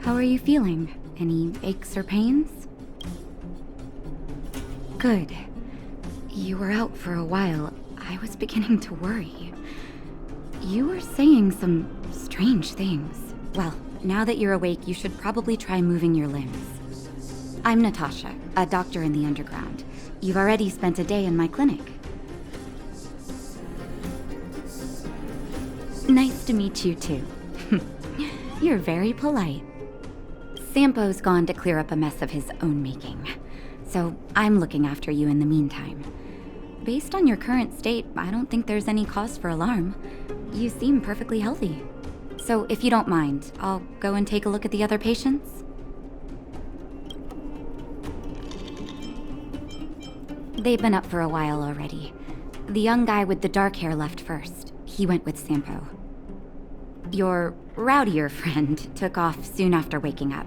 How are you feeling? Any aches or pains? Good. You were out for a while. I was beginning to worry. You were saying some strange things. Well, now that you're awake, you should probably try moving your limbs. I'm Natasha, a doctor in the underground. You've already spent a day in my clinic. Nice to meet you too. You're very polite. Sampo's gone to clear up a mess of his own making, so I'm looking after you in the meantime. Based on your current state, I don't think there's any cause for alarm. You seem perfectly healthy. So if you don't mind, I'll go and take a look at the other patients. They've been up for a while already. The young guy with the dark hair left first. He went with Sampo. Your rowdier friend took off soon after waking up.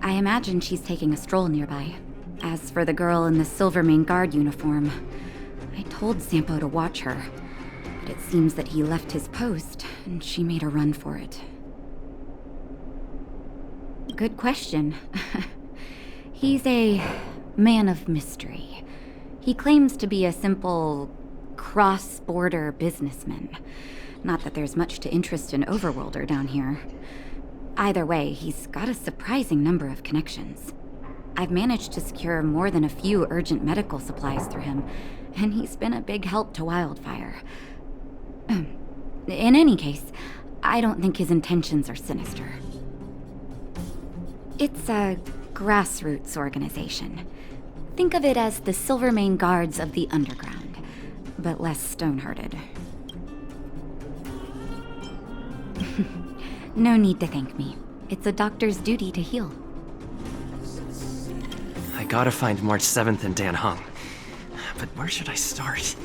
I imagine she's taking a stroll nearby. As for the girl in the Silvermane Guard uniform, I told Sampo to watch her, but it seems that he left his post and she made a run for it. Good question. He's a man of mystery. He claims to be a simple cross-border businessman. Not that there's much to interest an overworlder down here. Either way, he's got a surprising number of connections. I've managed to secure more than a few urgent medical supplies through him, and he's been a big help to Wildfire. In any case, I don't think his intentions are sinister. It's a grassroots organization. Think of it as the Silvermane Guards of the Underground, but less stone-hearted. No need to thank me. It's a doctor's duty to heal. I gotta find March 7th and Dan Hung. But where should I start?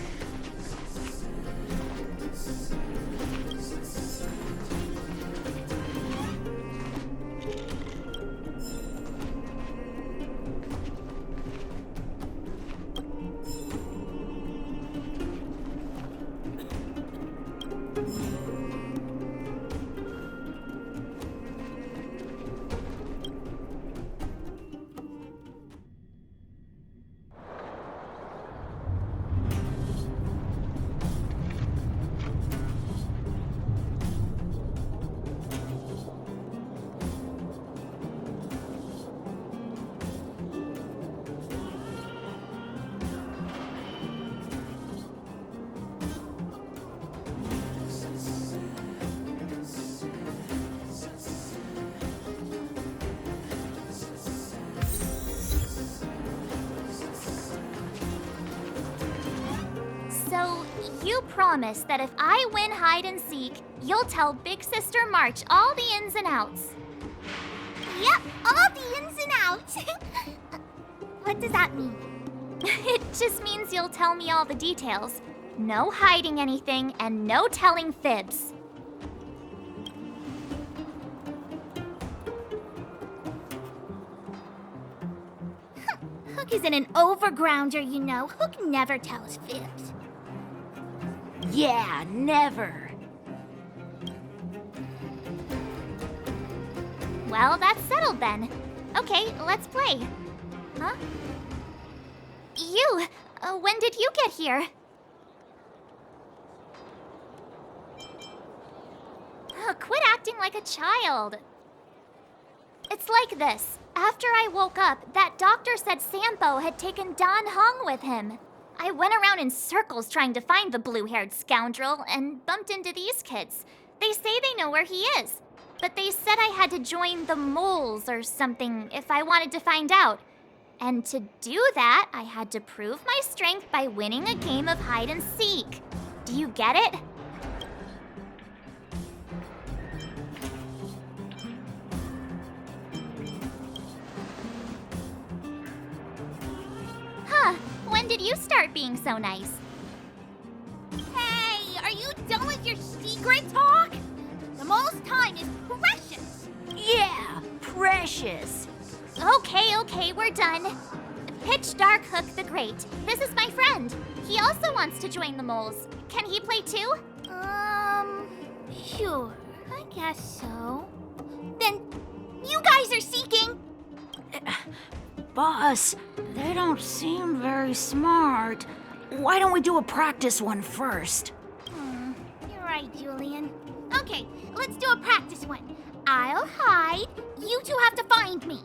So, you promise that if I win hide and seek, you'll tell Big Sister March all the ins and outs. Yep, all the ins and outs. What does that mean? It just means you'll tell me all the details. No hiding anything and no telling fibs. Hook isn't an overgrounder, you know. Hook never tells fibs. Yeah, never. Well, that's settled then. Okay, let's play. Huh? You! When did you get here? Quit acting like a child. It's like this. After I woke up, that doctor said Sampo had taken Dan Hung with him. I went around in circles trying to find the blue-haired scoundrel and bumped into these kids. They say they know where he is, but they said I had to join the moles or something if I wanted to find out. And to do that, I had to prove my strength by winning a game of hide and seek. Do you get it? Huh, when did you start being so nice? Hey, are you done with your secret talk? The most time is precious. Yeah, precious. Okay, we're done. Pitch Dark Hook the Great. This is my friend. He also wants to join the moles. Can he play too? Sure, I guess so. Then you guys are seeking? Boss, they don't seem very smart. Why don't we do a practice one first? You're right, Julian. Okay, let's do a practice one. I'll hide. You two have to find me.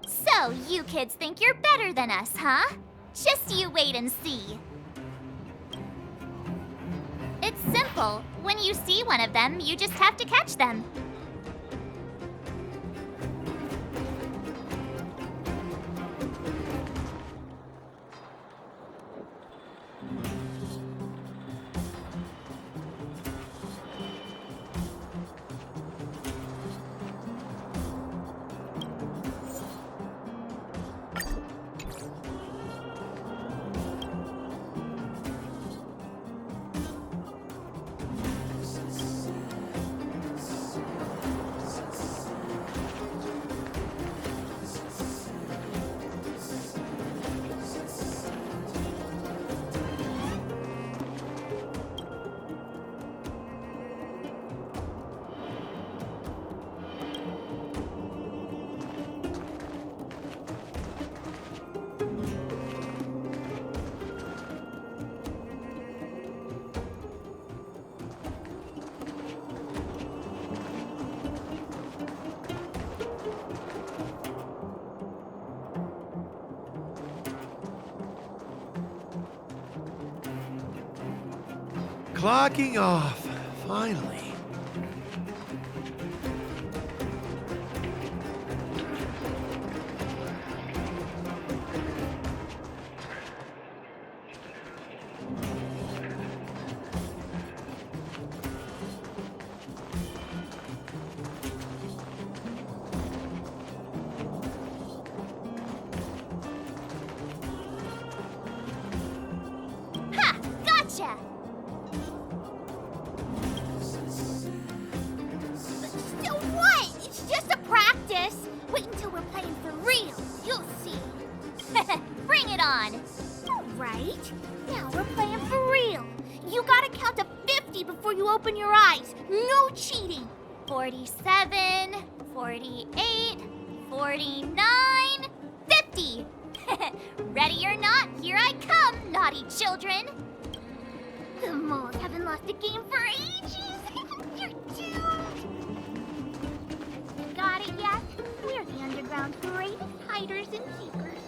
So, you kids think you're better than us, huh? Just you wait and see. It's simple. When you see one of them, you just have to catch them. Clocking off, finally. Ha! Gotcha! So what? It's just a practice. Wait until we're playing for real. You'll see. Bring it on! Right? Now we're playing for real. You gotta count to 50 before you open your eyes. No cheating. 47, 48, 49, 50! Ready or not, here I come, naughty children! The moles haven't lost a game for ages. You're doomed. Got it yet? We're the underground's greatest hiders and seekers.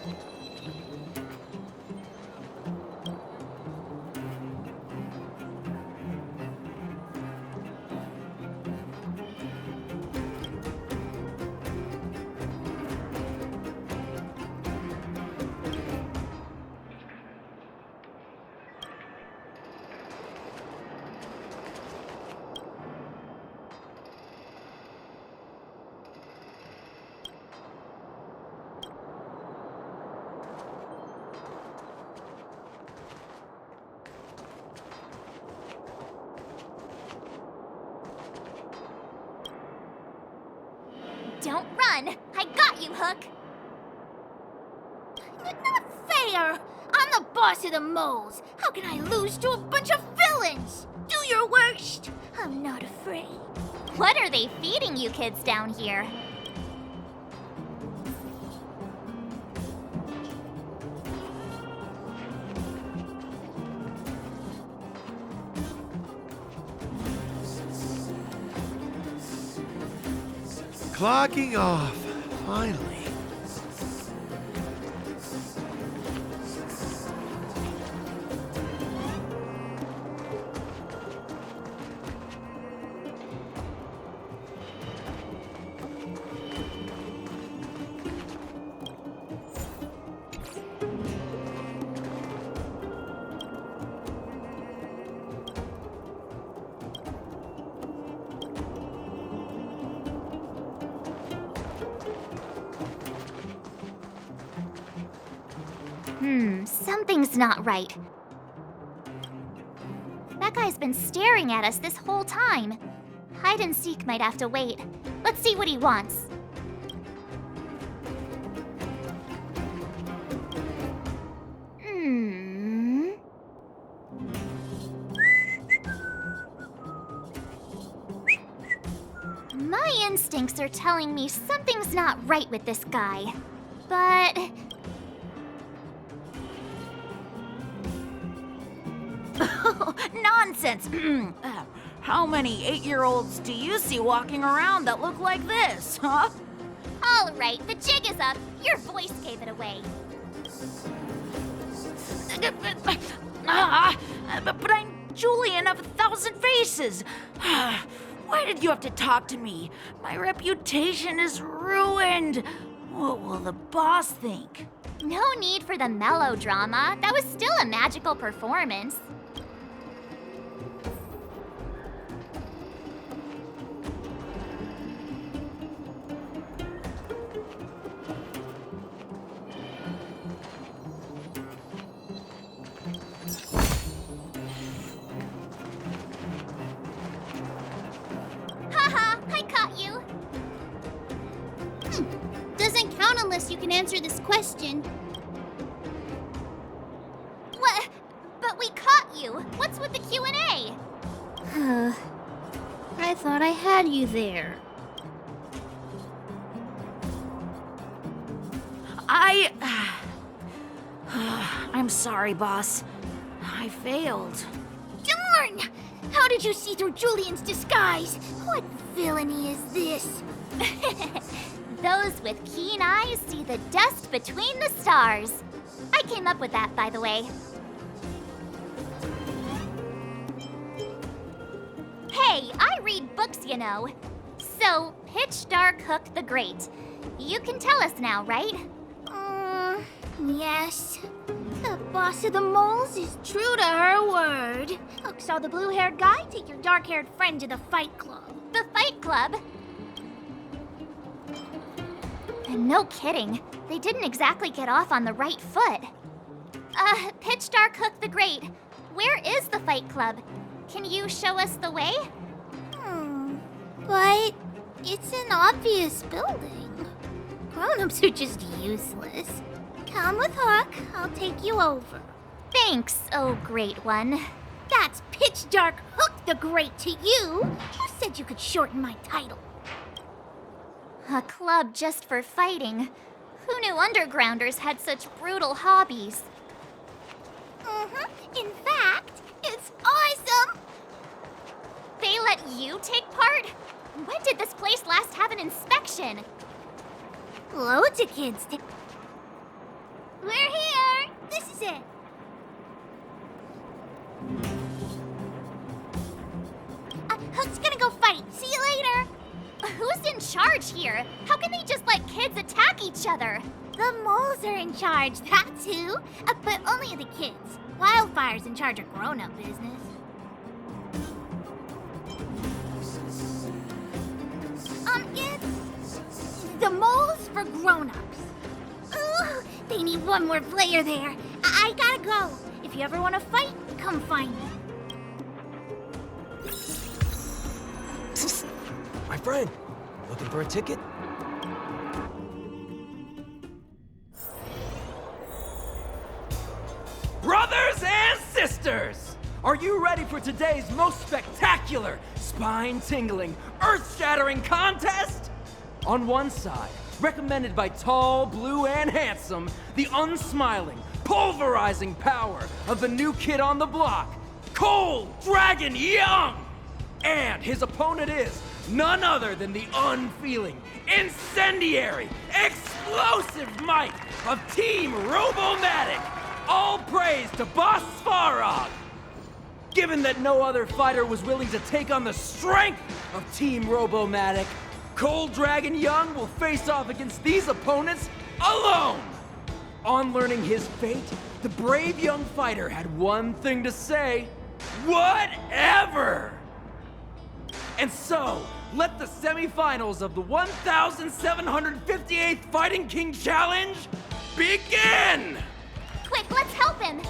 Don't run! I got you, Hook! Not fair! I'm the boss of the moles. How can I lose to a bunch of villains? Do your worst. I'm not afraid. What are they feeding you kids down here? Clocking off, finally. Something's not right. That guy's been staring at us this whole time. Hide and seek might have to wait. Let's see what he wants. My instincts instincts are telling me something's not right with this guy. But... Nonsense! How many 8-year-olds do you see walking around that look like this, huh? all right, the jig is up. Your voice gave it away. But I'm Julian of 1,000 Faces. Why did you have to talk to me? My reputation is ruined. What will the boss think? No need for the melodrama. That was still a magical performance. Haha, I caught you. Doesn't count unless you can answer this question. What? But we caught you. What's with the Q&A? I thought I had you there. I'm sorry, boss. I failed. Darn! How did you see through Julian's disguise? What villainy is this? Those with keen eyes see the dust between the stars. I came up with that, by the way. Hey, I read books, you know. So, Pitch Dark Hook the Great. You can tell us now, right? Yes. The boss of the moles is true to her word. Hook saw the blue-haired guy take your dark-haired friend to the fight club. The Fight Club? And no kidding, they didn't exactly get off on the right foot. Pitch Dark Hook the Great, where is the Fight Club? Can you show us the way? But it's an obvious building. Grown-ups are just useless. Come with Hook, I'll take you over. Thanks, oh great one. That's Pitch Dark Hook the Great to you. Who said you could shorten my title? A club just for fighting. Who knew undergrounders had such brutal hobbies? In fact, it's awesome! They let you take part? When did this place last have an inspection? Loads of kids do. We're here! This is it. Hook's gonna go fight. See you later. Who's in charge here? How can they just let kids attack each other? The moles are in charge, that's who. But only the kids. Wildfire's in charge of grown-up business. It's the moles for grown-ups. Ooh, they need one more player there. I gotta go. If you ever want to fight, come find me. My friend, looking for a ticket? Brothers and sisters, are you ready for today's most spectacular, spine-tingling, earth-shattering contest? On one side, recommended by tall, blue, and handsome, the unsmiling, pulverizing power of the new kid on the block, Cold Dragon Young! And his opponent is none other than the unfeeling, incendiary, explosive might of Team Robomatic! All praise to Boss Svarog! Given that no other fighter was willing to take on the strength of Team Robomatic, Cold Dragon Young will face off against these opponents alone! On learning his fate, the brave young fighter had one thing to say: whatever! And so, let the semifinals of the 1758th Fighting King Challenge begin! Quick, let's help him!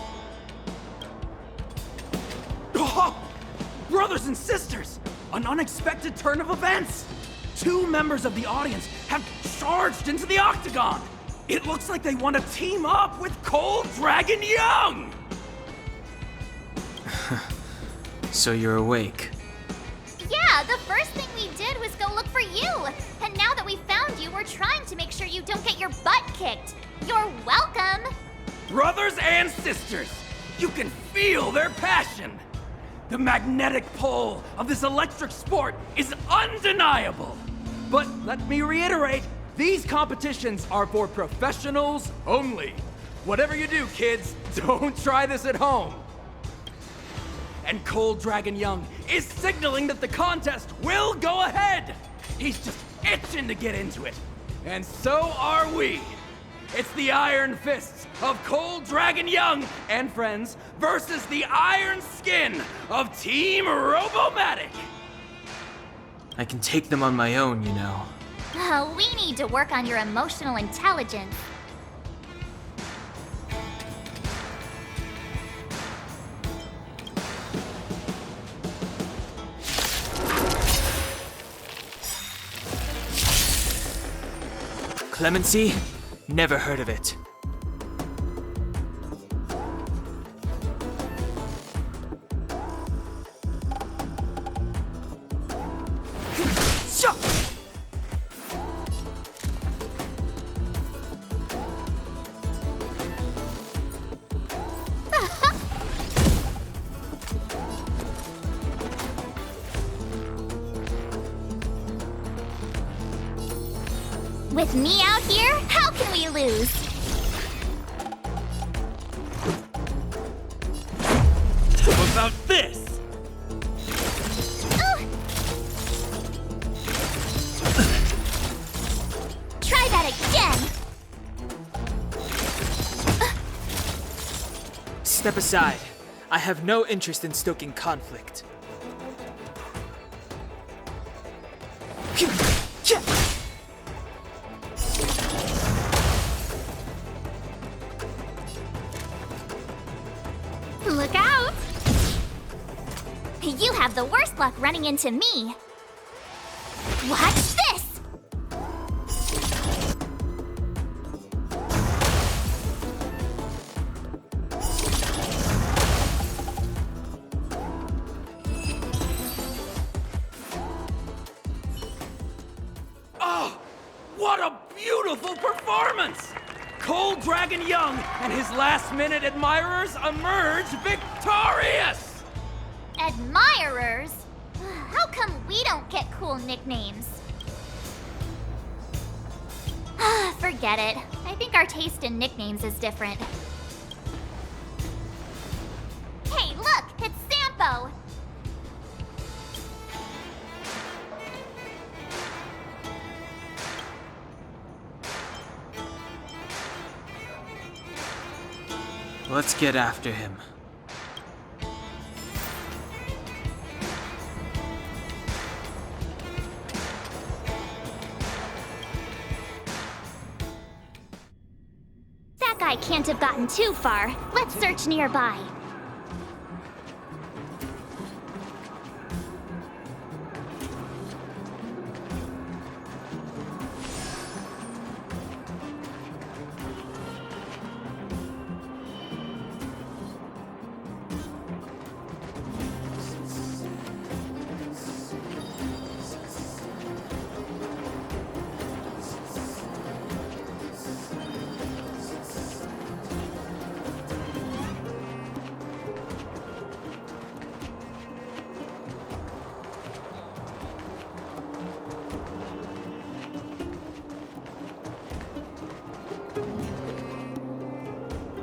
Oh, brothers and sisters, an unexpected turn of events! Two members of the audience have charged into the octagon! It looks like they want to team up with Cold Dragon Young! So you're awake. Yeah, the first thing we did was go look for you. And now that we found you, we're trying to make sure you don't get your butt kicked. You're welcome. Brothers and sisters, you can feel their passion. The magnetic pull of this electric sport is undeniable. But let me reiterate, these competitions are for professionals only. Whatever you do, kids, don't try this at home. And Cold Dragon Young is signaling that the contest will go ahead. He's just itching to get into it. And so are we. It's the Iron Fists of Cold Dragon Young and friends versus the Iron Skin of Team Robomatic. I can take them on my own, you know. Oh, we need to work on your emotional intelligence. Clemency? Never heard of it. With me out here, how can we lose? How about this? Try that again. Step aside. I have no interest in stoking conflict. Look out! You have the worst luck running into me. Watch this! Oh, what a beautiful performance! Cold Dragon Young and his last-minute admirers emerge victorious! Admirers? How come we don't get cool nicknames? Forget it. I think our taste in nicknames is different. Hey, look! It's Sampo! Let's get after him. That guy can't have gotten too far. Let's search nearby.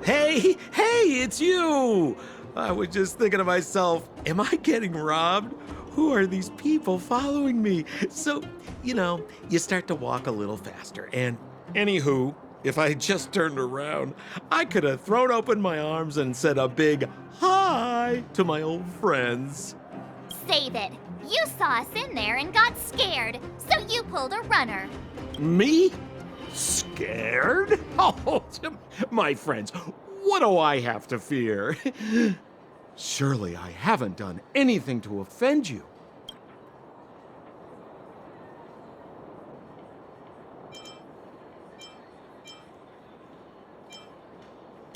Hey, it's you! I was just thinking to myself, am I getting robbed? Who are these people following me? So, you start to walk a little faster. And anywho, if I had just turned around, I could have thrown open my arms and said a big hi to my old friends. Save it. You saw us in there and got scared, so you pulled a runner. Me? Scared? Oh, my friends, what do I have to fear? Surely I haven't done anything to offend you.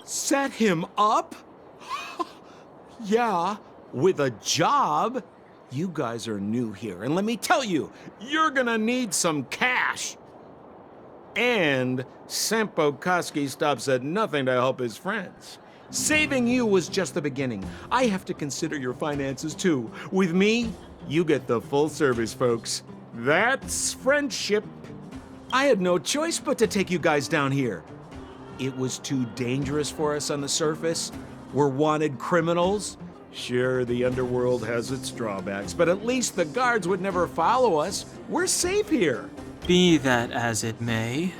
Set him up? Yeah, with a job. You guys are new here, and let me tell you, you're gonna need some cash. And Sampo Koski stops at nothing to help his friends. Saving you was just the beginning. I have to consider your finances too. With me, you get the full service, folks. That's friendship. I had no choice but to take you guys down here. It was too dangerous for us on the surface. We're wanted criminals. Sure, the underworld has its drawbacks, but at least the guards would never follow us. We're safe here. Be that as it may,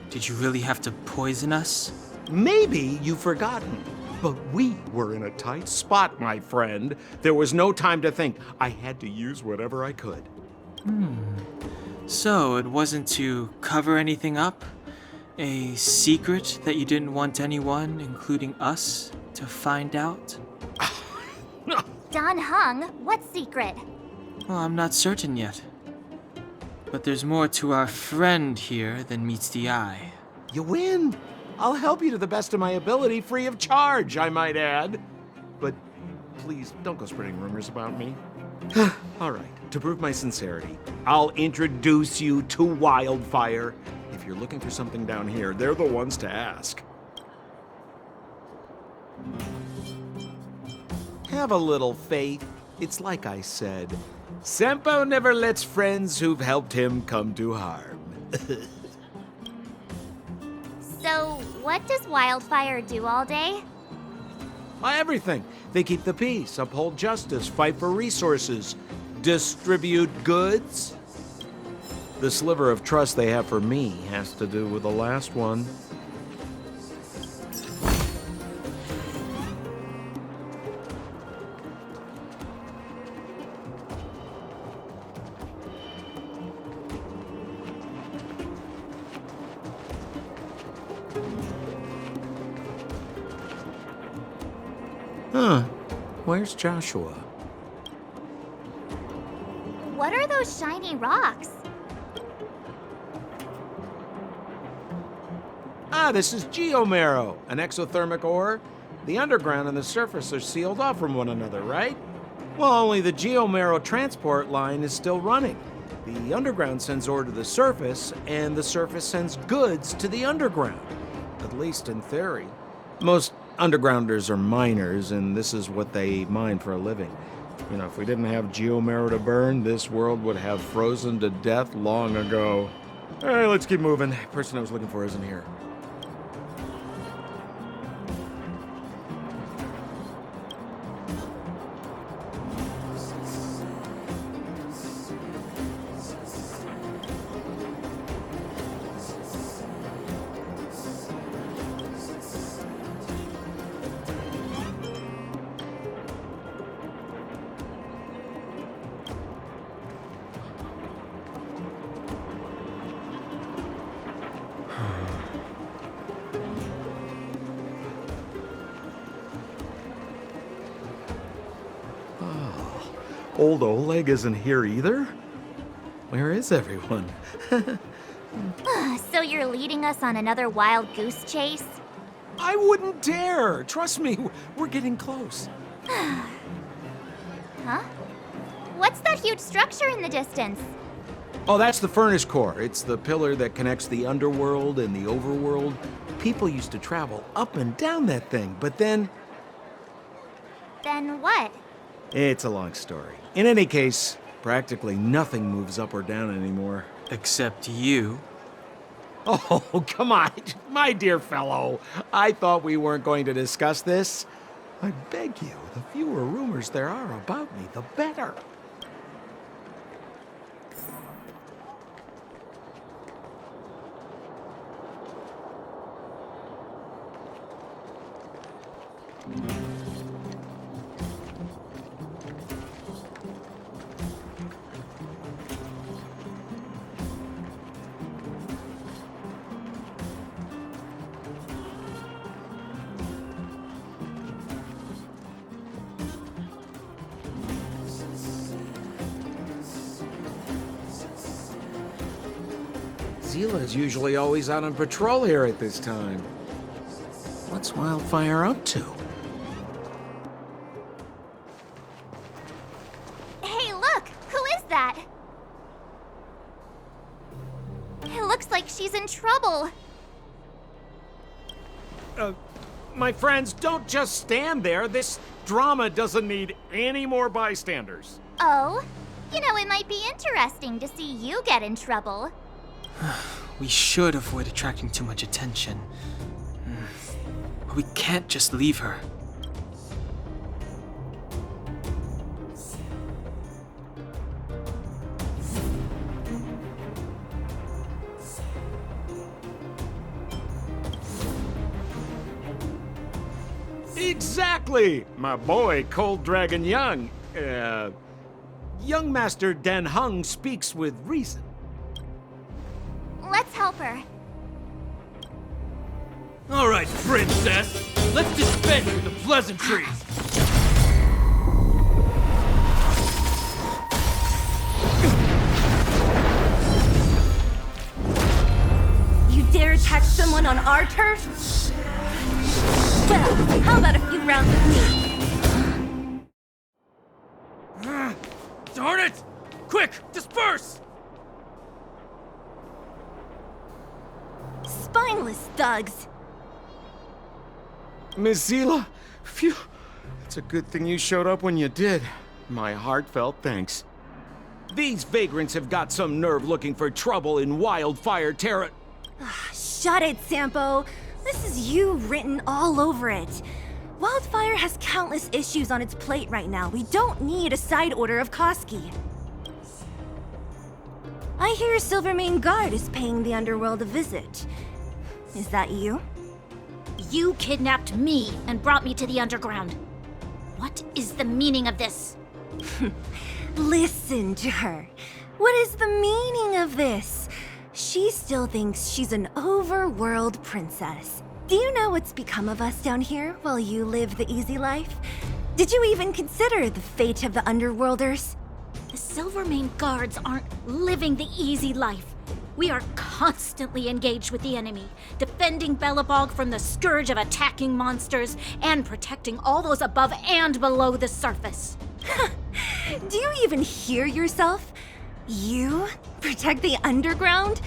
did you really have to poison us? Maybe you've forgotten, but we were in a tight spot, my friend. There was no time to think. I had to use whatever I could. So it wasn't to cover anything up? A secret that you didn't want anyone, including us, to find out? Don Hung, what secret? Well, I'm not certain yet. But there's more to our friend here than meets the eye. You win. I'll help you to the best of my ability, free of charge, I might add. But please, don't go spreading rumors about me. All right, to prove my sincerity, I'll introduce you to Wildfire. If you're looking for something down here, they're the ones to ask. Have a little faith. It's like I said, Sampo never lets friends who've helped him come to harm. So, what does Wildfire do all day? Everything. They keep the peace, uphold justice, fight for resources, distribute goods. The sliver of trust they have for me has to do with the last one. Where's Joshua? What are those shiny rocks? This is geomarrow, an exothermic ore. The underground and the surface are sealed off from one another, right? Well, only the geomarrow transport line is still running. The underground sends ore to the surface, and the surface sends goods to the underground. At least in theory. Most undergrounders are miners, and this is what they mine for a living. You know, if we didn't have geomarrow to burn, this world would have frozen to death long ago. All right, let's keep moving. The person I was looking for isn't here. Old Oleg isn't here either? Where is everyone? So you're leading us on another wild goose chase? I wouldn't dare! Trust me, we're getting close. Huh? What's that huge structure in the distance? Oh, that's the furnace core. It's the pillar that connects the underworld and the overworld. People used to travel up and down that thing, but then... Then what? It's a long story. In any case, practically nothing moves up or down anymore. Except you. Oh, come on, my dear fellow. I thought we weren't going to discuss this. I beg you, the fewer rumors there are about me, the better. Zila's usually always out on patrol here at this time. What's Wildfire up to? Hey, like she's in trouble. My friends, don't just stand there. This drama doesn't need any more bystanders. Oh? You know, it might be interesting to see you get in trouble. We should avoid attracting too much attention. But we can't just leave her. Exactly! My boy, Cold Dragon Young. Young Master Dan Heng speaks with reason. Let's help her. All right, princess. Let's dispense with the pleasantries. You dare attack someone on our turf? Well, how about a few rounds with me? Darn it! Quick, disperse! Spineless thugs. Miss Zila, phew. It's a good thing you showed up when you did. My heartfelt thanks. These vagrants have got some nerve looking for trouble in Wildfire Terra. Shut it, Sampo. This is you written all over it. Wildfire has countless issues on its plate right now. We don't need a side order of Koski. I hear Silvermane Guard is paying the underworld a visit. Is that you? You kidnapped me and brought me to the underground. What is the meaning of this? Listen to her. What is the meaning of this? She still thinks she's an overworld princess. Do you know what's become of us down here while you live the easy life? Did you even consider the fate of the underworlders? The Silvermane Guards aren't living the easy life. We are constantly engaged with the enemy, defending Belobog from the scourge of attacking monsters and protecting all those above and below the surface. Do you even hear yourself? You protect the underground?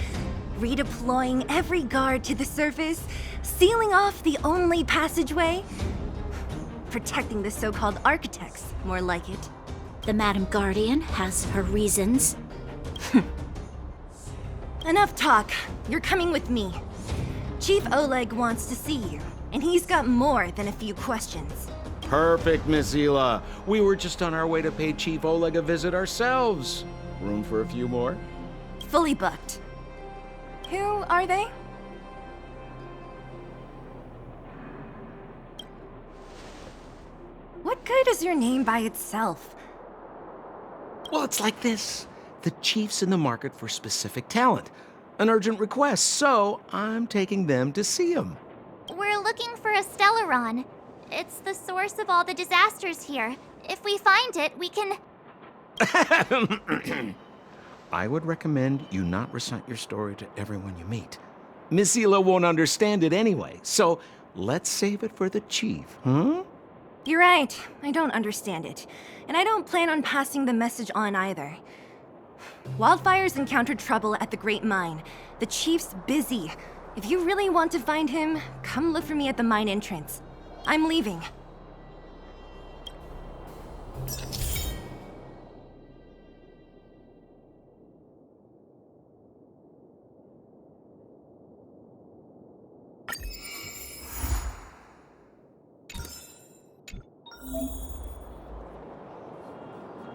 Redeploying every guard to the surface? Sealing off the only passageway? Protecting the so-called architects, more like it. The Madam Guardian has her reasons. Enough talk. You're coming with me. Chief Oleg wants to see you, and he's got more than a few questions. Perfect, Miss Zila. We were just on our way to pay Chief Oleg a visit ourselves. Room for a few more? Fully booked. Who are they? What good is your name by itself? Well, it's like this. The chief's in the market for specific talent. An urgent request, so I'm taking them to see him. We're looking for a Stellaron. It's the source of all the disasters here. If we find it, we can... I would recommend you not recite your story to everyone you meet. Miss Zila won't understand it anyway, so let's save it for the chief, huh? You're right. I don't understand it. And I don't plan on passing the message on either. Wildfire's encountered trouble at the Great Mine. The chief's busy. If you really want to find him, come look for me at the mine entrance. I'm leaving.